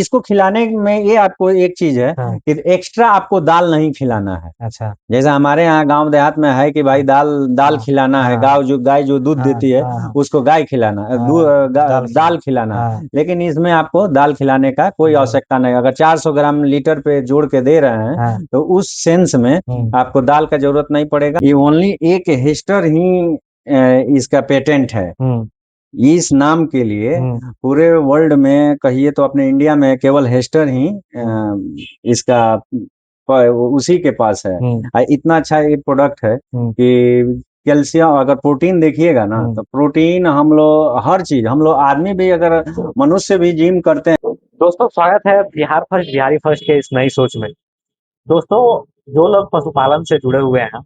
इसको खिलाने में ये आपको एक चीज है हाँ। कि एक्स्ट्रा आपको दाल नहीं खिलाना है। अच्छा। जैसे हमारे यहाँ गांव देहात में है कि भाई दाल दाल हाँ खिलाना है, हाँ गाय जो दूध हाँ देती है हाँ उसको गाय खिलाना है, दाल दाल खिलाना है। हाँ। लेकिन इसमें आपको दाल खिलाने का कोई आवश्यकता नहीं। अगर 400 ग्राम लीटर पे जोड़ के दे रहे हैं हाँ। तो उस सेंस में आपको दाल का जरूरत नहीं पड़ेगा। ये ओनली एक हेस्टर ही इसका पेटेंट है। इस नाम के लिए पूरे वर्ल्ड में कहिए तो अपने इंडिया में केवल हेस्टर ही इसका उसी के पास है। इतना अच्छा ये प्रोडक्ट है कि कैल्शियम, अगर प्रोटीन देखिएगा ना तो प्रोटीन हम लोग हर चीज, हम लोग आदमी भी अगर मनुष्य भी जिम करते हैं। दोस्तों स्वागत है बिहार फर्स्ट बिहारी फर्स्ट के इस नई सोच में। दोस्तों जो लोग पशुपालन से जुड़े हुए हैं,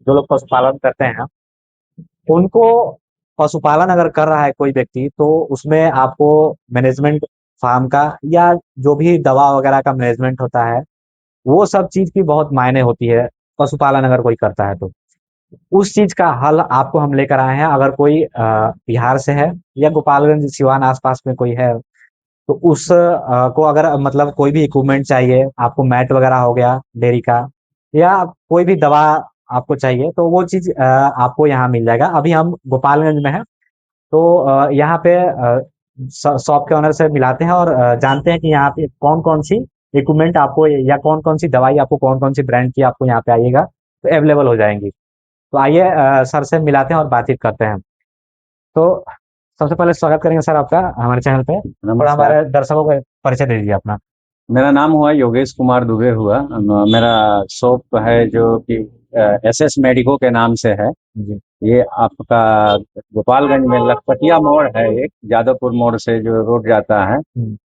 जो लोग पशुपालन करते हैं, उनको पशुपालन अगर कर रहा है कोई व्यक्ति तो उसमें आपको मैनेजमेंट फार्म का या जो भी दवा वगैरह का मैनेजमेंट होता है वो सब चीज की बहुत मायने होती है। पशुपालन अगर कोई करता है तो उस चीज का हल आपको हम लेकर आए हैं। अगर कोई बिहार से है या गोपालगंज सिवान आसपास में कोई है तो उस को अगर मतलब कोई भी इक्विपमेंट चाहिए, आपको मैट वगैरह हो गया डेयरी का या कोई भी दवा आपको चाहिए तो वो चीज आपको यहाँ मिल जाएगा। अभी हम गोपालगंज में है तो यहाँ पे शॉप के ओनर से मिलाते हैं और जानते हैं कि यहाँ पे कौन कौन सी इक्विपमेंट आपको या कौन कौन सी दवाई आपको कौन कौन सी ब्रांड की आपको यहाँ पे आइएगा तो अवेलेबल हो जाएंगी। तो आइए सर से मिलाते हैं और बातचीत करते हैं। तो सबसे पहले स्वागत करेंगे सर आपका हमारे चैनल पे, और नमस्कार। हमारे दर्शकों को परिचय दे दीजिए अपना। मेरा नाम हुआ योगेश कुमार दुबे हुआ। मेरा शॉप है जो कि SS मेडिको के नाम से है। जी। ये आपका गोपालगंज में लखपतिया मोड़ है, एक जादवपुर मोड़ से जो रोड जाता है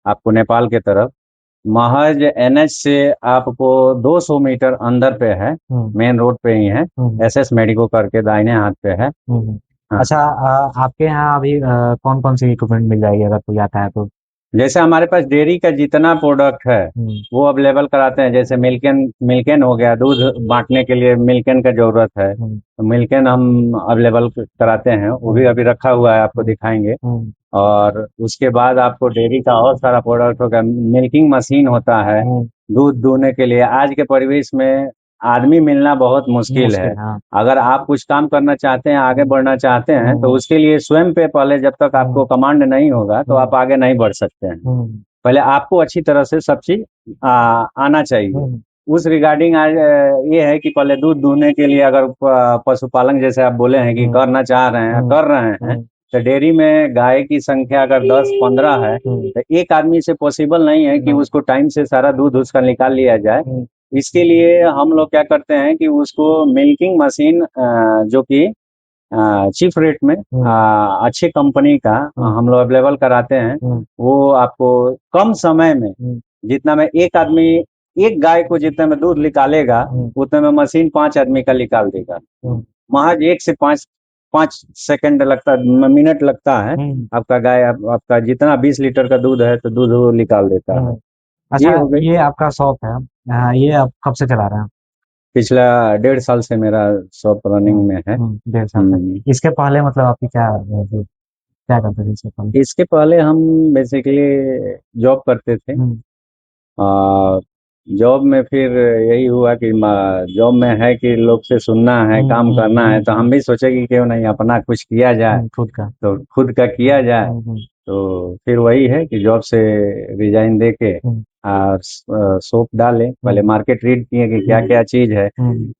आपको नेपाल के तरफ, महज NH से आपको 200 मीटर अंदर पे है, मेन रोड पे ही है। SS मेडिको करके दाहिने हाथ पे है। हाँ। अच्छा, आपके यहाँ अभी कौन कौन सी इक्विपमेंट मिल जाएगी अगर कोई आता है तो? जैसे हमारे पास डेयरी का जितना प्रोडक्ट है वो अवेलेबल कराते हैं। जैसे मिल्केन हो गया, दूध बांटने के लिए मिल्केन का जरूरत है तो मिल्केन हम अवेलेबल कराते हैं, वो भी अभी रखा हुआ है, आपको दिखाएंगे। और उसके बाद आपको डेयरी का और सारा प्रोडक्ट होगा। मिल्किंग मशीन होता है दूध दूहने के लिए। आज के परिवेश में आदमी मिलना बहुत मुश्किल है। हाँ। अगर आप कुछ काम करना चाहते हैं, आगे बढ़ना चाहते हैं तो उसके लिए स्वयं पे पहले जब तक आपको कमांड नहीं होगा तो आप आगे नहीं बढ़ सकते हैं। पहले आपको अच्छी तरह से सब चीज आना चाहिए। उस रिगार्डिंग आज ये है कि पहले दूध दूहने के लिए अगर पशुपालन जैसे आप बोले हैं कि करना चाह रहे हैं, कर रहे हैं, तो डेयरी में गाय की संख्या अगर 10-15 है तो एक आदमी से पॉसिबल नहीं है कि उसको टाइम से सारा दूध उसका निकाल लिया जाए। इसके लिए हम लोग क्या करते हैं कि उसको मिल्किंग मशीन जो कि चीफ रेट में अच्छी कंपनी का हम लोग अवेलेबल कराते हैं। वो आपको कम समय में, जितना में एक आदमी एक गाय को जितने में दूध निकालेगा उतने में मशीन 5 आदमी का निकाल देगा। महज 1 से 5 सेकंड लगता है, मिनट लगता है। आपका गाय आपका जितना 20 लीटर का दूध है तो दूध वो निकाल देता है। अच्छा, ये आपका शॉप है, ये आप कब से चला रहे हैं? पिछला 1.5 साल से मेरा शॉप रनिंग में है। 1.5 साल से। इसके पहले मतलब आपकी क्या करते थे इसके पहले? इसके पहले हम बेसिकली जॉब करते थे। जॉब में फिर यही हुआ कि जॉब में है कि लोग से सुनना है, काम करना है, तो हम भी सोचे कि क्यों नहीं अपना कुछ किया जाए, खुद का। तो खुद का किया जाए। तो फिर वही है कि जॉब से रिजाइन दे के शॉप डाले। पहले मार्केट रीड किए कि क्या क्या चीज है।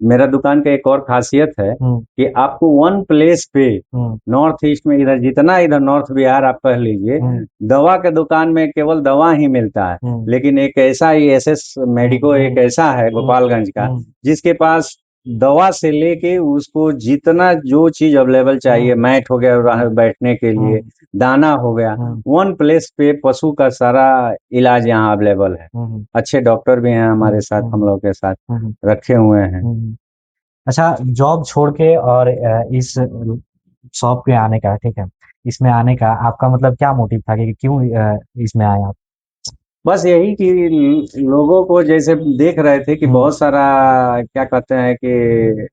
मेरा दुकान का एक और खासियत है कि आपको वन प्लेस पे नॉर्थ ईस्ट में, इधर जितना इधर नॉर्थ बिहार आप कह लीजिए, दवा के दुकान में केवल दवा ही मिलता है। लेकिन एक ऐसा ही SS मेडिको एक ऐसा है गोपालगंज का जिसके पास दवा से लेके उसको जितना जो चीज अवेलेबल चाहिए, मैट हो गया बैठने के लिए, दाना हो गया, वन प्लेस पे पशु का सारा इलाज यहाँ अवेलेबल है। अच्छे डॉक्टर भी हैं हमारे साथ, हम लोग के साथ रखे हुए हैं। अच्छा, जॉब छोड़ के और इस शॉप पे आने का, ठीक है, इसमें आने का आपका मतलब क्या मोटिव था कि क्यों इसमें आए आप? बस यही कि लोगों को जैसे देख रहे थे कि बहुत सारा क्या कहते हैं कि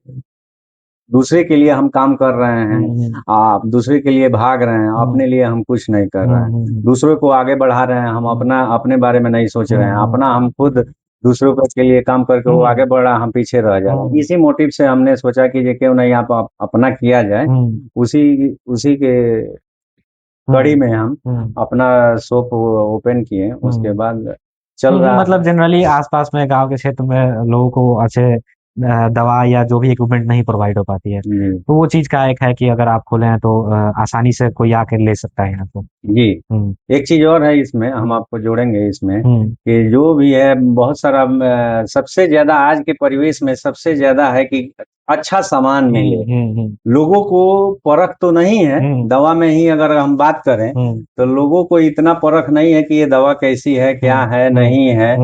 दूसरे के लिए हम काम कर रहे हैं, आप दूसरे के लिए भाग रहे हैं, अपने लिए हम कुछ नहीं कर रहे हैं, दूसरों को आगे बढ़ा रहे हैं, हम अपना अपने बारे में नहीं सोच रहे हैं, अपना हम खुद दूसरों के लिए काम करके वो आगे बढ़ रहा, हम पीछे रह जा रहे हैं। इसी मोटिव से हमने सोचा कि ये क्यों नहीं आप अपना किया जाए। उसी उसी के कड़ी में हम अपना शॉप ओपन किए। उसके बाद चल रहा मतलब जनरली आसपास में गांव के क्षेत्र में लोगों को अच्छे दवा या जो भी इक्विपमेंट नहीं प्रोवाइड हो पाती है, जी तो वो चीज का एक है कि अगर आप खोले हैं तो आसानी से कोई आकर ले सकता है यहाँ पे। जी। एक चीज और है इसमें, हम आपको जोड़ेंगे इसमें कि जो भी है बहुत सारा सबसे ज्यादा आज के परिवेश में सबसे ज्यादा है कि अच्छा सामान मिले। लोगों को परख तो नहीं है दवा में ही, अगर हम बात करें तो लोगों को इतना परख नहीं है कि ये दवा कैसी है, क्या है, नहीं है।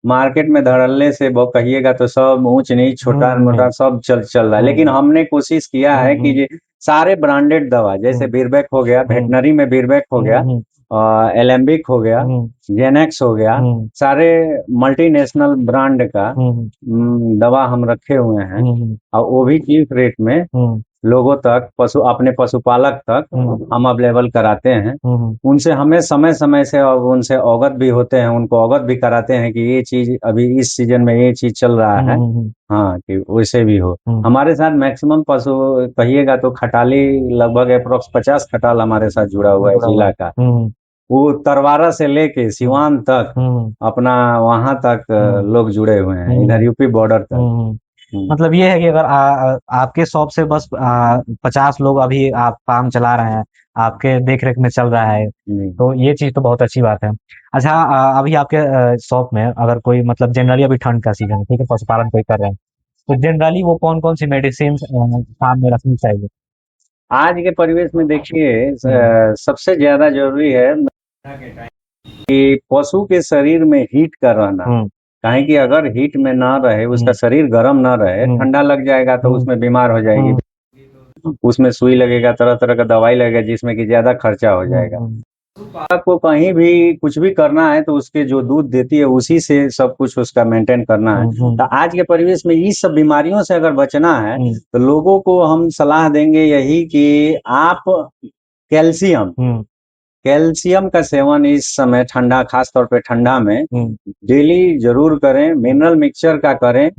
मार्केट में धड़ल्ले से वो कहिएगा तो सब ऊंच नीच छोटा मोटा सब चल रहा है। लेकिन हमने कोशिश किया है कि ये सारे ब्रांडेड दवा, जैसे बीरबैक हो गया, वेटनरी में बीरबैक हो गया, एलेम्बिक हो गया, जेनेक्स हो गया, सारे मल्टीनेशनल ब्रांड का दवा हम रखे हुए हैं, और वो भी चीप रेट में लोगों तक, अपने पशुपालक तक हम अवेलेबल कराते हैं। उनसे हमें समय समय से उनसे अवगत भी होते हैं, उनको अवगत भी कराते हैं कि ये चीज अभी इस सीजन में ये चीज चल रहा है, हाँ, कि वैसे भी हो। हमारे साथ मैक्सिमम पशु कहिएगा तो खटाली लगभग अप्रोक्स 50 खटाल हमारे साथ जुड़ा हुआ है जिला का। वो तरवारा से लेके सिवान तक, अपना वहां तक लोग जुड़े हुए हैं, इधर यूपी बॉर्डर तक। मतलब ये है कि अगर आपके शॉप से बस 50 लोग अभी आप काम चला रहे हैं, आपके देख रेख में चल रहा है, तो ये चीज तो बहुत अच्छी बात है। अच्छा, अभी आपके शॉप में अगर कोई मतलब जनरली अभी ठंड का सीजन है, ठीक है, पशुपालन कोई कर रहे हैं, तो जनरली वो कौन कौन सी मेडिसिन काम में रखनी चाहिए? आज के परिवेश में देखिए सबसे ज्यादा जरूरी है कि पशु के शरीर में हीट का रहना। काहे कि अगर हीट में ना रहे, उसका शरीर गर्म ना रहे, ठंडा लग जाएगा तो उसमें बीमार हो जाएगी, उसमें सुई लगेगा, तरह तरह का दवाई लगेगा, जिसमें कि ज्यादा खर्चा हो जाएगा। आपको कहीं भी कुछ भी करना है तो उसके जो दूध देती है उसी से सब कुछ उसका मेंटेन करना है। तो आज के परिवेश में इस सब बीमारियों से अगर बचना है तो लोगों को हम सलाह देंगे यही कि आप कैल्शियम कैल्शियम का सेवन इस समय ठंडा, खास तौर पे ठंडा में डेली जरूर करें। मिनरल मिक्सचर का करें,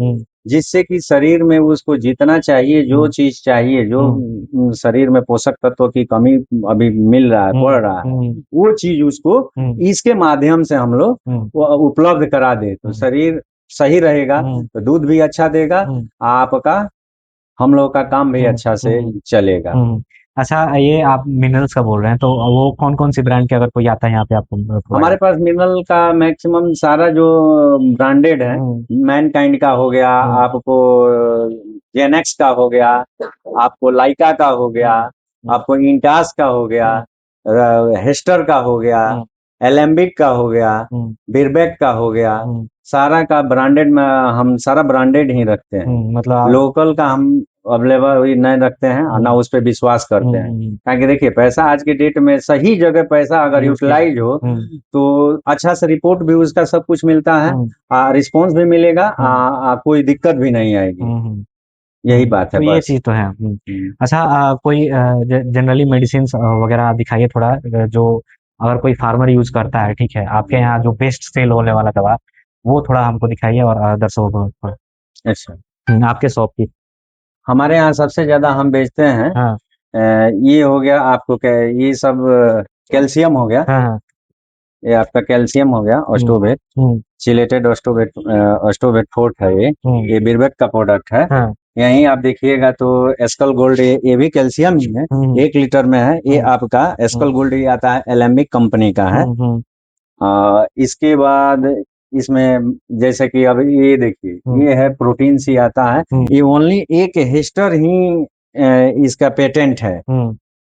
जिससे कि शरीर में उसको जितना चाहिए, जो चीज चाहिए, जो शरीर में पोषक तत्व की कमी अभी मिल रहा है, बढ़ रहा है, वो चीज उसको इसके माध्यम से हम लोग उपलब्ध करा दे तो शरीर सही रहेगा, तो दूध भी अच्छा देगा, आपका हम लोग का काम भी अच्छा से चलेगा। अच्छा, ये आप मिनरल्स का बोल रहे हैं, तो वो कौन कौन सी ब्रांड के अगर कोई आता है यहाँ पे आपको? हमारे पास मिनरल का मैक्सिमम सारा जो ब्रांडेड है, मैनकाइंड का हो गया, आपको जेनेक्स का हो गया, आपको लाइका का हो गया, आपको इंटास का हो गया, हेस्टर का हो गया, एलेम्बिक का हो गया, बिरबैक का हो गया, सारा का ब्रांडेड में हम सारा ब्रांडेड ही रखते हैं। मतलब लोकल का हम अवेलेबल नहीं रखते हैं और ना उस पर विश्वास करते हैं। ताकि देखिए, पैसा आज के डेट में सही जगह पैसा अगर यूटिलाइज हो तो अच्छा से रिपोर्ट भी उसका सब कुछ मिलता है, रिस्पॉन्स भी मिलेगा, कोई दिक्कत भी नहीं आएगी। यही बात है, तो ये चीज तो है। अच्छा, कोई जनरली मेडिसिन वगैरह दिखाइए थोड़ा, जो अगर कोई फार्मर यूज करता है, ठीक है, आपके यहाँ जो बेस्ट सेल होने वाला दवा वो थोड़ा हमको दिखाइए और दर्शकों को। अच्छा, आपके शॉप की। हमारे यहाँ सबसे ज्यादा हम बेचते हैं, हाँ, ये हो गया आपको, ये सब कैल्शियम हो गया, हाँ, ये आपका कैल्शियम हो गया, ऑस्टोवेट, चिलेटेड ऑस्टोवेट, ऑस्टोवेट फोर्ट है ये बिरबेक का प्रोडक्ट है। हाँ, यहीं आप देखिएगा तो एस्कल गोल्ड, ये भी कैल्शियम ही है, 1 लीटर में है ये आपका एस्कल गोल्ड, ये आता है एलेम्बिक कंपनी का है। इसके बाद इसमें जैसे कि अब ये देखिए, ये है प्रोटीन सी आता है, ये ओनली एक हेस्टर ही इसका पेटेंट है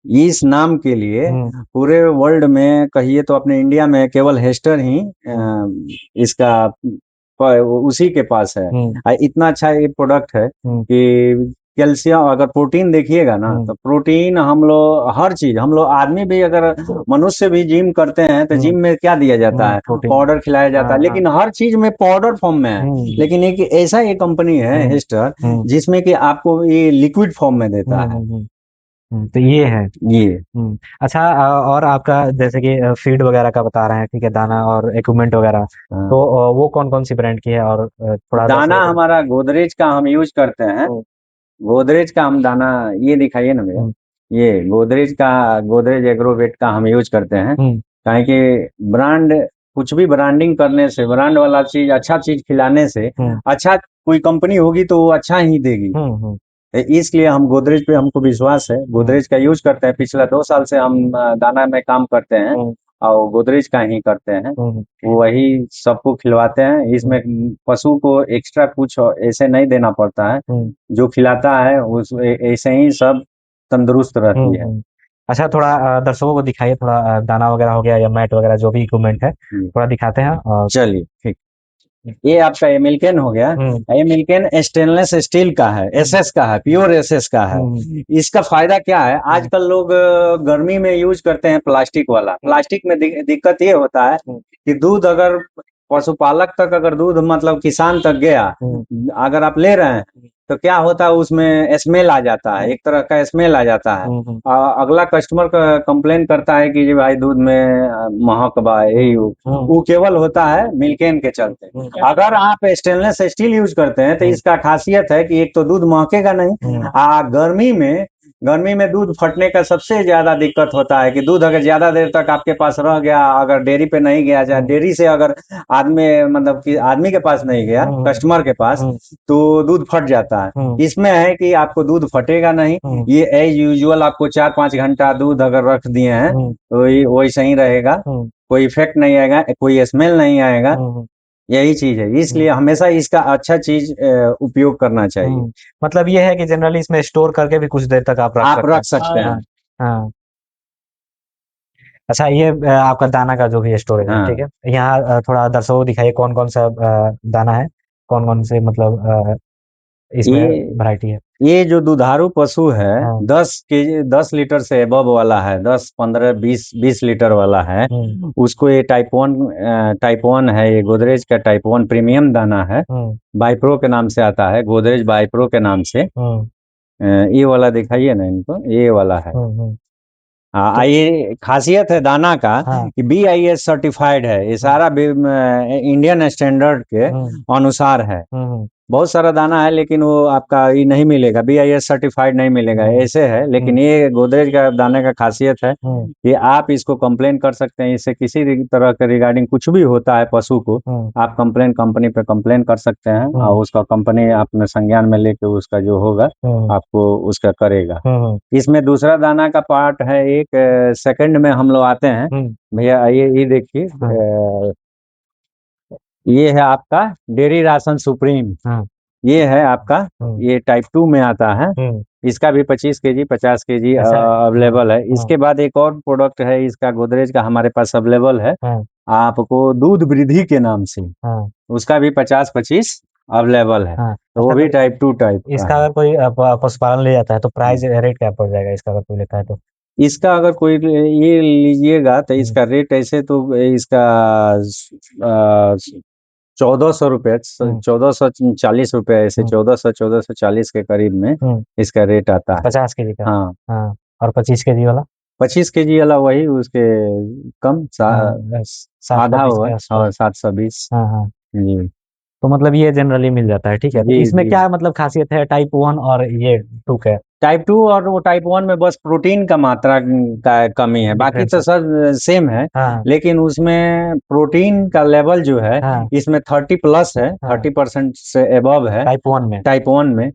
इस नाम के लिए। पूरे वर्ल्ड में कहिए तो अपने इंडिया में केवल हेस्टर ही इसका उसी के पास है। इतना अच्छा ये प्रोडक्ट है कि कैल्शियम, अगर प्रोटीन देखिएगा ना, तो प्रोटीन हम लोग हर चीज, हम लोग आदमी भी, अगर मनुष्य भी जिम करते हैं तो जिम में क्या दिया जाता है, पाउडर खिलाया जाता है, लेकिन हर चीज में पाउडर फॉर्म में है। लेकिन एक ऐसा ये कंपनी है हेस्टर, जिसमें कि आपको ये लिक्विड फॉर्म में देता है। तो ये है ये अच्छा। और आपका जैसे कि फीड वगैरह का बता रहे हैं, ठीक है, दाना और इक्विपमेंट वगैरह, हाँ। तो वो कौन कौन सी ब्रांड की है? और थोड़ा दाना हमारा गोदरेज का हम यूज करते हैं। गोदरेज का हम दाना, ये दिखाइए ना भैया, ये गोदरेज का, गोदरेज एग्रोवेट का हम यूज करते हैं। काहे कि ब्रांड, कुछ भी ब्रांडिंग करने से, ब्रांड वाला चीज, अच्छा चीज खिलाने से, अच्छा कोई कंपनी होगी तो वो अच्छा ही देगी। इसलिए हम गोदरेज पे, हमको विश्वास है, गोदरेज का यूज करते हैं। पिछला 2 साल से हम दाना में काम करते हैं और गोदरेज का ही करते हैं। वही सबको खिलवाते हैं। इसमें पशु को एक्स्ट्रा कुछ ऐसे नहीं देना पड़ता है, जो खिलाता है उस ऐसे ही सब तंदुरुस्त रहती है। अच्छा, थोड़ा दर्शकों को दिखाइए, थोड़ा दाना वगैरह हो गया या मैट वगैरह जो भी इक्विपमेंट है, थोड़ा दिखाते हैं। चलिए ठीक। ये आपका एमिल्केन हो गया। एमिल्केन स्टेनलेस स्टील का है, एसएस का है, प्योर एसएस का है। इसका फायदा क्या है, आजकल लोग गर्मी में यूज करते हैं प्लास्टिक वाला। प्लास्टिक में दिक्कत ये होता है कि दूध, अगर पशुपालक तक, अगर दूध मतलब किसान तक गया, अगर आप ले रहे हैं, तो क्या होता है, उसमें स्मेल आ जाता है, एक तरह का स्मेल आ जाता है। अगला कस्टमर का कंप्लेन करता है कि जी भाई दूध में महक बा, यही वो केवल होता है मिल्केन के चलते। अगर आप स्टेनलेस स्टील यूज करते हैं तो इसका खासियत है कि एक तो दूध महकेगा नहीं, गर्मी में दूध फटने का सबसे ज्यादा दिक्कत होता है कि दूध अगर ज्यादा देर तक आपके पास रह गया, अगर डेयरी पे नहीं गया, चाहे डेयरी से अगर आदमी, मतलब कि आदमी के पास नहीं गया, कस्टमर के पास, तो दूध फट जाता है। इसमें है कि आपको दूध फटेगा नहीं, ये एज यूजुअल आपको 4-5 घंटा दूध अगर रख दिए हैं तो ये वैसे ही रहेगा, कोई इफेक्ट नहीं आएगा, कोई स्मेल नहीं आएगा। यही चीज है, इसलिए हमेशा इसका अच्छा चीज उपयोग करना चाहिए। मतलब ये है कि जनरली इसमें स्टोर करके भी कुछ देर तक आप रख सकते हैं। हाँ। अच्छा, ये आपका दाना का जो भी स्टोरेज है, ठीक है, यहाँ थोड़ा दर्शकों को दिखाइए कौन कौन सा दाना है, कौन कौन से मतलब इसमें वैरायटी है। ये जो दुधारू पशु है, 10 लीटर से एबव वाला है, 10, 15, 20 लीटर वाला है, उसको ये टाइप 1 है, ये गोदरेज का टाइप 1 प्रीमियम दाना है। बाइप्रो के नाम से आता है, गोदरेज बाइप्रो के नाम से। ये वाला दिखाइए ना इनको, ये वाला है। हाँ, ये खासियत है दाना का कि BIS सर्टिफाइड है, ये सारा इंडियन स्टैंडर्ड के अनुसार है। बहुत सारा दाना है लेकिन वो आपका ये नहीं मिलेगा, BIS सर्टिफाइड नहीं मिलेगा, ऐसे है। लेकिन ये गोदरेज का दाने का खासियत है कि आप इसको कंप्लेन कर सकते हैं, इससे किसी तरह के रिगार्डिंग कुछ भी होता है पशु को, आप कंपनी पे कंप्लेन कर सकते हैं और उसका कंपनी अपने संज्ञान में लेके उसका जो होगा आपको उसका करेगा। इसमें दूसरा दाना का पार्ट है, एक सेकंड में हम लोग आते हैं भैया, ये देखिए, ये है आपका डेयरी राशन सुप्रीम। ये है आपका, ये टाइप 2 में आता है। इसका भी 25 केजी 50 केजी अवेलेबल है। इसके बाद एक और प्रोडक्ट है इसका, गोदरेज का हमारे पास अवेलेबल है, आपको दूध वृद्धि के नाम से, उसका भी 50-25 अवेलेबल है। तो वो भी टाइप 2 टाइप इसका अगर कोई पशुपालन ले जाता है तो प्राइस रेट क्या पड़ जाएगा इसका, अगर कोई लेता है तो? इसका अगर कोई ये लीजिएगा तो इसका रेट ऐसे तो इसका 1400 रुपये, 1440 रुपये, ऐसे 1440 के करीब में इसका रेट आता है। 50 केजी का? हाँ। और 25 केजी वाला? 25 केजी वाला वही उसके कम आधा हुआ, 720। जी। तो मतलब ये जनरली मिल जाता है, ठीक है। तो इसमें क्या मतलब खासियत है टाइप 1 और ये 2 का? टाइप 2 और वो टाइप 1 में बस प्रोटीन का मात्रा का कमी है, बाकी तो सब सेम है। लेकिन उसमें प्रोटीन का लेवल जो है इसमें 30+ है, 30% से एबव है टाइप 1 में,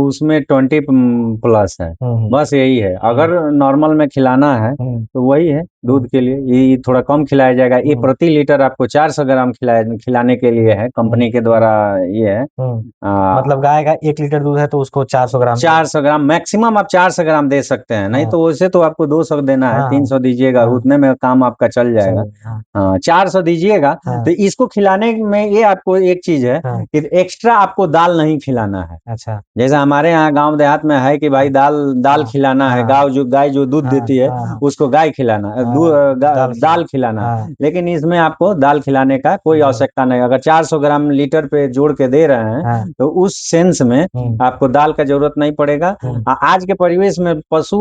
उसमें 20+ है। बस यही है। अगर नॉर्मल में खिलाना है तो वही है, दूध के लिए ये थोड़ा कम खिलाया जाएगा। ये प्रति लीटर आपको 400 ग्राम खिलाने के लिए है, कंपनी के द्वारा ये है। मतलब गाय का 1 लीटर दूध है तो उसको 400 ग्राम मैक्सिमम आप 400 ग्राम दे सकते हैं, नहीं हाँ। तो वैसे तो आपको 200 देना है, हाँ, 300 दीजिएगा, हाँ। उतने में काम आपका चल जाएगा। हाँ। हाँ, 400 दीजिएगा। हाँ। तो इसको खिलाने में ये आपको एक चीज है हाँ। कि एक्स्ट्रा आपको दाल नहीं खिलाना है। अच्छा। जैसे हमारे यहाँ गांव देहात में है कि भाई दाल हाँ। खिलाना है, हाँ। गाय जो दूध हाँ। देती है हाँ। उसको गाय खिलाना है, हाँ, दाल खिलाना है। हाँ। लेकिन इसमें आपको दाल खिलाने का कोई हाँ। आवश्यकता नहीं। अगर 400 ग्राम लीटर पे जोड़ के दे रहे हैं हाँ। तो उस सेंस में हम्म। आपको दाल का जरूरत नहीं पड़ेगा। आज के परिवेश में पशु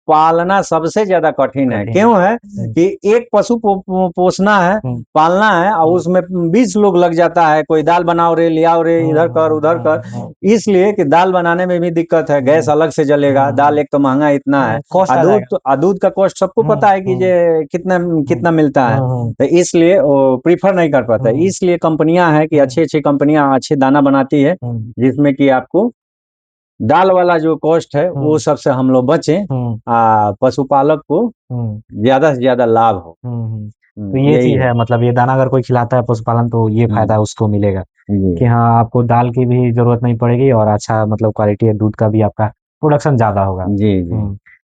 पालना सबसे ज्यादा कठिन है। क्यों है कि एक पशु पोसना है, पालना है, और उसमें 20 लोग लग जाता है, कोई दाल बनाओ रे, ले आओ रे, इधर कर उधर कर। इसलिए कि दाल बनाने में भी दिक्कत है, गैस अलग से जलेगा, दाल एक तो महंगा इतना है, कॉस्ट आ जाएगा। दूध का कॉस्ट सबको पता है कि ये कितना कितना मिलता है, तो इसलिए वो प्रीफर नहीं कर पाता। इसलिए कंपनियां हैं कि अच्छी अच्छी कंपनियां अच्छे दाना बनाती है, जिसमें कि आपको दाल वाला जो कॉस्ट है वो सबसे हम लोग बचें, पशुपालक को ज्यादा से ज्यादा लाभ हो। तो ये यही चीज है। है, मतलब ये दाना अगर कोई खिलाता है पशुपालन तो ये फायदा उसको मिलेगा जी कि हाँ आपको दाल की भी जरूरत नहीं पड़ेगी और अच्छा मतलब क्वालिटी है दूध का भी, आपका प्रोडक्शन ज्यादा होगा। जी जी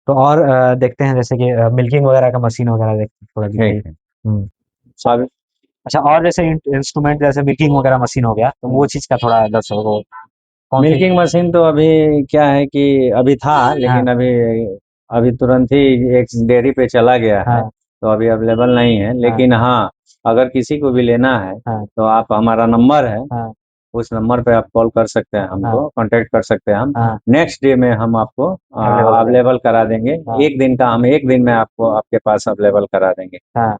तो और देखते हैं जैसे कि मिल्किंग वगैरह का मशीन वगैरह थोड़ा दिखाइए। ठीक है। सब अच्छा, और जैसे इंस्ट्रूमेंट जैसे मिल्किंग वगैरह मशीन हो गया, तो वो चीज का थोड़ा दर्शकों को कौन सी। मिल्किंग मशीन तो अभी क्या है कि अभी था, हाँ। लेकिन अभी अभी तुरंत ही एक डेयरी पे चला गया है, हाँ। तो अभी अवेलेबल नहीं है। हाँ। लेकिन हाँ, अगर किसी को भी लेना है हाँ। तो आप, हमारा नंबर है, हाँ। उस नंबर पे आप कॉल कर सकते हैं, हाँ। हमको कांटेक्ट कर सकते हैं। हम हाँ। नेक्स्ट डे में हम आपको अवेलेबल हो जाएगा। अवेलेबल करा देंगे। हाँ। एक दिन का हम एक दिन में आपको आपके पास अवेलेबल करा देंगे। हाँ।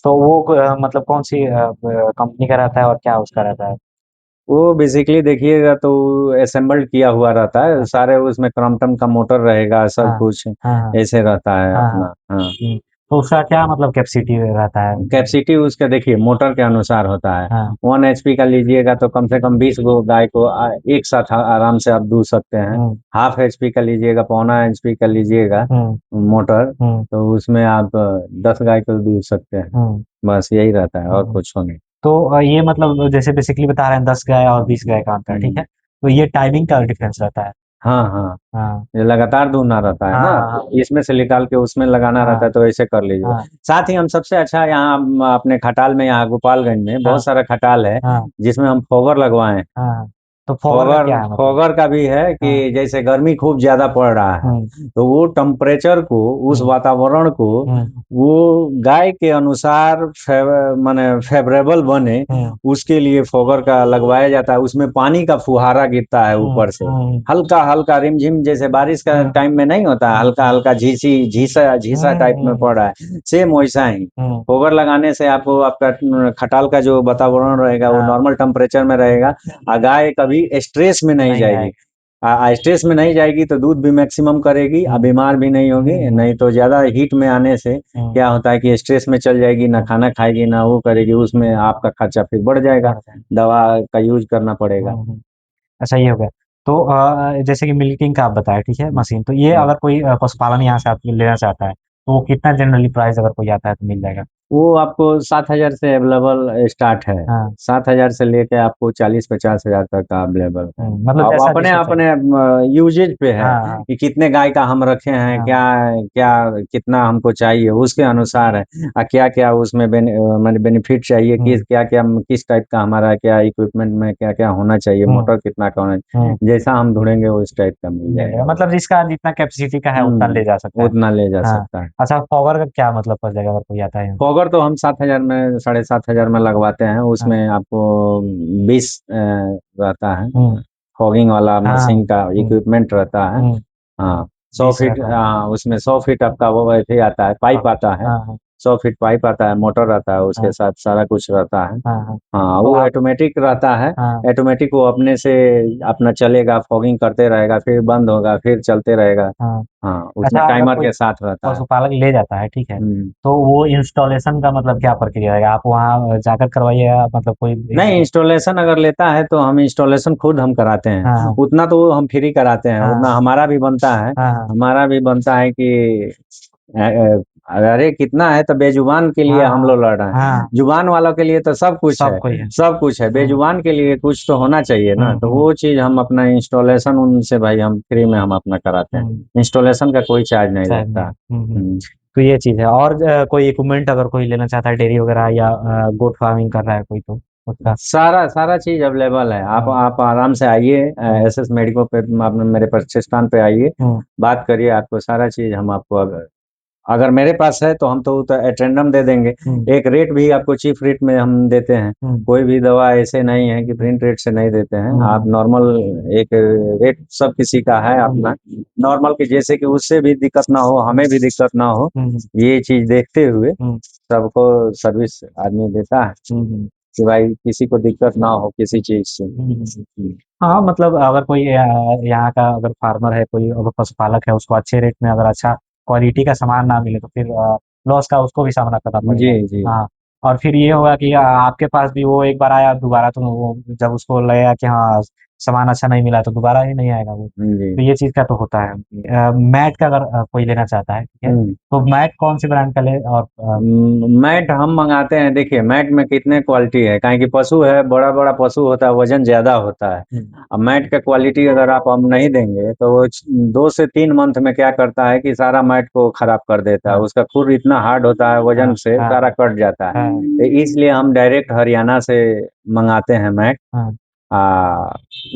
तो वो मतलब कौन सी कंपनी का रहता है और क्या उसका रहता है। वो बेसिकली देखिएगा तो असेंबल्ड किया हुआ रहता है अच्छा। सारे, उसमें क्रॉम्पटन का मोटर रहेगा, सब हाँ। कुछ हाँ। हाँ। ऐसे रहता है हाँ। हाँ। अपना। हाँ, तो उसका क्या मतलब कैपेसिटी रहता है। कैपेसिटी उसका देखिए मोटर के अनुसार होता है। हाँ। 1 HP का लीजिएगा तो कम से कम 20 गो गाय को एक साथ आराम से आप दूध सकते हैं। हम्म। 1/2 HP का लीजिएगा, पौना HP का लीजिएगा मोटर, तो उसमें आप 10 गाय को दूध सकते हैं। बस यही रहता है और कुछ नहीं। तो ये मतलब जैसे बेसिकली बता रहे हैं 10 गाय और 20 गाय का अंतर, ठीक है। तो ये टाइमिंग का डिफरेंस रहता है। हाँ हाँ, हाँ। ये लगातार दूधना रहता है हाँ। ना, हाँ। इसमें से निकाल के उसमें लगाना रहता हाँ। है, तो ऐसे कर लीजिए। हाँ। साथ ही हम सबसे अच्छा यहाँ अपने खटाल में, यहाँ गोपालगंज में हाँ। बहुत सारा खटाल है हाँ। जिसमें हम फोगर लगवाए हैं। हाँ। तो फोगर का फोगर क्या है मतलब। फोगर का भी है कि हाँ। जैसे गर्मी खूब ज्यादा पड़ रहा है, तो वो टेम्परेचर को, उस वातावरण को, वो गाय के अनुसार माने फेवरेबल बने, उसके लिए फोगर का लगवाया जाता है। उसमें पानी का फुहारा गिरता है ऊपर से, हल्का हल्का रिमझिम, जैसे बारिश का टाइम में नहीं होता, हल्का हल्का झीसा झीसा टाइप में पड़ रहा है, सेम वैसा ही। फोगर लगाने से आपको आपका खटाल का जो वातावरण रहेगा वो नॉर्मल टेम्परेचर में रहेगा, गाय कभी स्ट्रेस में नहीं जाएगी। स्ट्रेस में नहीं जाएगी तो दूध भी मैक्सिमम करेगी, बीमार भी नहीं होगी। नहीं तो ज्यादा हीट में आने से क्या होता है कि स्ट्रेस में चल जाएगी, ना खाना खाएगी ना वो करेगी, उसमें आपका खर्चा फिर बढ़ जाएगा, दवा का यूज करना पड़ेगा। अच्छा, ये हो गया। तो जैसे कि मिल्किंग का आप बताया, ठीक है, मशीन, तो ये अगर कोई पशुपालन यहाँ से आप लेना चाहता है तो वो कितना जनरली प्राइस अगर कोई आता है तो मिल जाएगा। वो आपको 7,000 से अवेलेबल स्टार्ट है। हाँ। 7,000 से लेके आपको 40-50,000 तक का अवेलेबल है। मतलब अब जैसा अपने जिसको चाहिए। अपने यूजेज पे है हाँ। हाँ। कि कितने गाय का हम रखे हैं, हाँ। क्या क्या कितना हमको चाहिए, उसके अनुसार है। क्या क्या उसमें माने बेनिफिट चाहिए, क्या क्या किस टाइप का हमारा क्या इक्विपमेंट में क्या क्या होना चाहिए, मोटर कितना का होना चाहिए, जैसा हम ढूंढेंगे उस टाइप का मिल जाएगा। मतलब जिसका जितना कैपेसिटी का है उतना ले जा सकता है। उतना ले जा हाँ। सकता है। अच्छा, पावर का क्या मतलब पड़ जाएगा अगर कोई आता है यहाँ? फॉगर तो हम 7,000 में, 7,500 में लगवाते हैं। हाँ। उसमें आपको 20 रहता है, हम्म। फॉगिंग वाला हाँ। मशीन का इक्विपमेंट रहता है। हाँ, 20 100 फीट, रहता है। हाँ उसमें 100 फीट आपका वो वैसे ही आता है, हाँ। पाइप आता है। हाँ। हाँ। 100 फीट पाइप आता है, मोटर रहता है, उसके हाँ। साथ सारा कुछ रहता है। हाँ। हाँ। हाँ, तो वो आप। ऑटोमेटिक रहता है। हाँ। ऑटोमेटिक वो अपने से अपना चलेगा, फॉगिंग करते रहेगा, फिर बंद होगा, फिर चलते रहेगा। हाँ। हाँ, उसमें अच्छा, अगर टाइमर कोई के साथ रहता है। पशुपालक ले जाता है, ठीक है, हम्म। तो वो इंस्टॉलेशन का मतलब क्या प्रक्रिया रहेगा, आप वहाँ जाकर करवाइएगा मतलब कोई। नहीं, इंस्टॉलेशन अगर लेता है तो हम इंस्टॉलेशन खुद हम कराते हैं। हाँ। उतना तो हम फ्री कराते हैं, हाँ। उतना हमारा भी बनता है। हाँ। हाँ। हमारा भी बनता है कि अरे कितना है, तो बेजुबान के लिए हम लोग लड़ रहे हैं। हाँ जुबान वालों के लिए तो सब कुछ सब है, कोई है। सब कुछ है। बेजुबान के लिए कुछ तो होना चाहिए ना, तो वो चीज हम अपना इंस्टॉलेशन उनसे भाई हम फ्री में हम अपना कराते हैं। इंस्टॉलेशन का कोई चार्ज नहीं शायद नहीं। लगता। तो ये चीज है। और कोई इक्विपमेंट अगर कोई लेना चाहता है डेयरी वगैरह या गोट फार्मिंग कर रहा है कोई, तो उसका। सारा सारा चीज अवेलेबल है। आप आराम से आइए, एसएस मेडिको पे, आप मेरे प्रतिष्ठान पे आइए, बात करिए, आपको सारा चीज हम आपको अगर मेरे पास है तो हम तो अटेंडम दे देंगे। एक रेट भी आपको चीफ रेट में हम देते हैं। कोई भी दवा ऐसे नहीं है कि प्रिंट रेट से नहीं देते हैं। आप नॉर्मल एक रेट सब किसी का है अपना नॉर्मल की, जैसे कि उससे भी दिक्कत ना हो, हमें भी दिक्कत ना हो, ये चीज देखते हुए सबको सर्विस आदमी देता है कि भाई किसी को दिक्कत ना हो किसी चीज से। हाँ मतलब अगर कोई यहाँ का अगर फार्मर है, कोई अगर पशुपालक है, उसको अच्छे रेट में अगर अच्छा क्वालिटी का सामान ना मिले तो फिर लॉस का उसको भी सामना करना जी पड़ेगा। जी हाँ। और फिर ये होगा कि आपके पास भी वो एक बार आया, दोबारा तो वो जब उसको लगेगा कि हाँ सामान अच्छा नहीं मिला, तो दोबारा ही नहीं आएगा वो। जी। तो ये चीज का तो होता है। मैट का अगर कोई लेना चाहता है, ठीक है, तो मैट कौन सी ब्रांड का ले? और मैट हम मंगाते हैं। देखिए मैट में कितने क्वालिटी है, काहे कि पशु है, बड़ा बड़ा पशु होता है, वजन ज्यादा होता है। अब मैट का क्वालिटी अगर आप हम नहीं देंगे तो वो 2 से 3 मंथ में क्या करता है कि सारा मैट को खराब कर देता है। हाँ उसका खुर इतना हार्ड होता है, वजन हाँ से हाँ सारा कट जाता है। हाँ तो इसलिए हम डायरेक्ट हरियाणा से मंगाते हैं मैट। हाँ आ,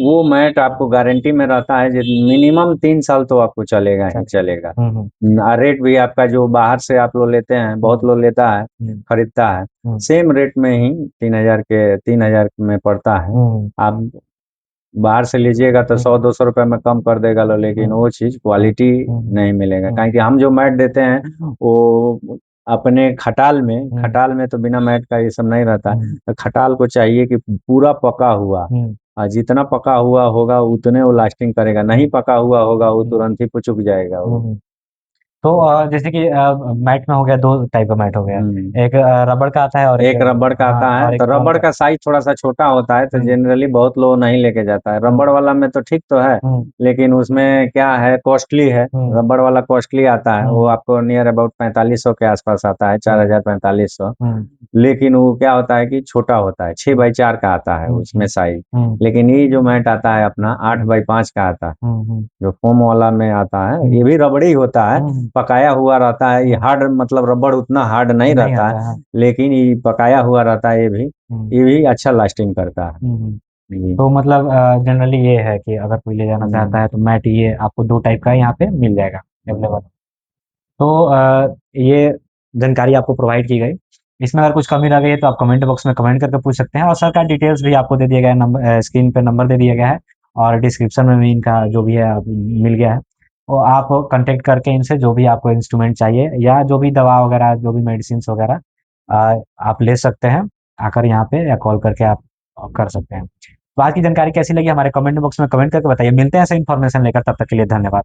वो मैट आपको गारंटी में रहता है, मिनिमम 3 साल तो आपको चलेगा ही चल। चलेगा। हम्म। रेट भी आपका जो बाहर से आप लोग लेते हैं, बहुत लोग लेता है, हम्म। खरीदता है, हम्म। सेम रेट में ही 3,000 में पड़ता है। हम्म। आप बाहर से लीजिएगा तो 100-200 रुपए में कम कर देगा लो, लेकिन वो चीज क्वालिटी नहीं मिलेगा। काहे कि हम जो मैट देते हैं वो अपने खटाल में तो बिना मैट का ये सब नहीं रहता। तो खटाल को चाहिए कि पूरा पका हुआ, और जितना पका हुआ होगा उतने वो लास्टिंग करेगा, नहीं पका हुआ होगा वो तुरंत ही पुचुक जाएगा वो। तो जैसे कि मैट में हो गया, दो टाइप का मैट हो गया। हम्म। एक रबड़ का आता है और एक रबड़ का हाँ आता है, और एक तो कौन रबड़ सा? का साइज थोड़ा सा छोटा होता है, तो जनरली बहुत लोग नहीं लेके जाता है। रबड़ वाला में तो ठीक तो है, लेकिन उसमें क्या है, कॉस्टली है। रबड़ वाला कॉस्टली आता है, वो आपको नियर अबाउट 4500 के आसपास आता है, 4,000-4,500। लेकिन वो क्या होता है कि छोटा होता है, 6x4 का आता है उसमें साइज। लेकिन ये जो मैट आता है अपना 8x5 का आता है, जो फोम वाला में आता है, ये भी रबड़ी होता है, पकाया हुआ रहता है। ये हार्ड मतलब रबड़ उतना हार्ड नहीं नहीं रहता आता है, है। लेकिन ये पकाया हुआ रहता है। ये भी अच्छा लास्टिंग करता है। जी। तो मतलब जनरली ये है कि अगर कोई ले जाना चाहता है तो मैट ये आपको दो टाइप का यहाँ पे मिल जाएगा अवेलेबल। तो ये जानकारी आपको प्रोवाइड की गई। इसमें अगर कुछ कमी रह गई है तो आप कमेंट बॉक्स में कमेंट करके पूछ सकते हैं। और सर का डिटेल्स भी आपको दे दिया गया है, नंबर स्क्रीन पे नंबर दे दिया गया है, और डिस्क्रिप्शन में भी इनका जो भी है मिल गया है। तो आप कांटेक्ट करके इनसे जो भी आपको इंस्ट्रूमेंट चाहिए या जो भी दवा वगैरह, जो भी मेडिसिन वगैरह आप ले सकते हैं आकर यहाँ पे, या कॉल करके आप कर सकते हैं। तो आज की जानकारी कैसी लगी हमारे कमेंट बॉक्स में कमेंट करके बताइए। मिलते हैं ऐसे इन्फॉर्मेशन लेकर, तब तक के लिए धन्यवाद।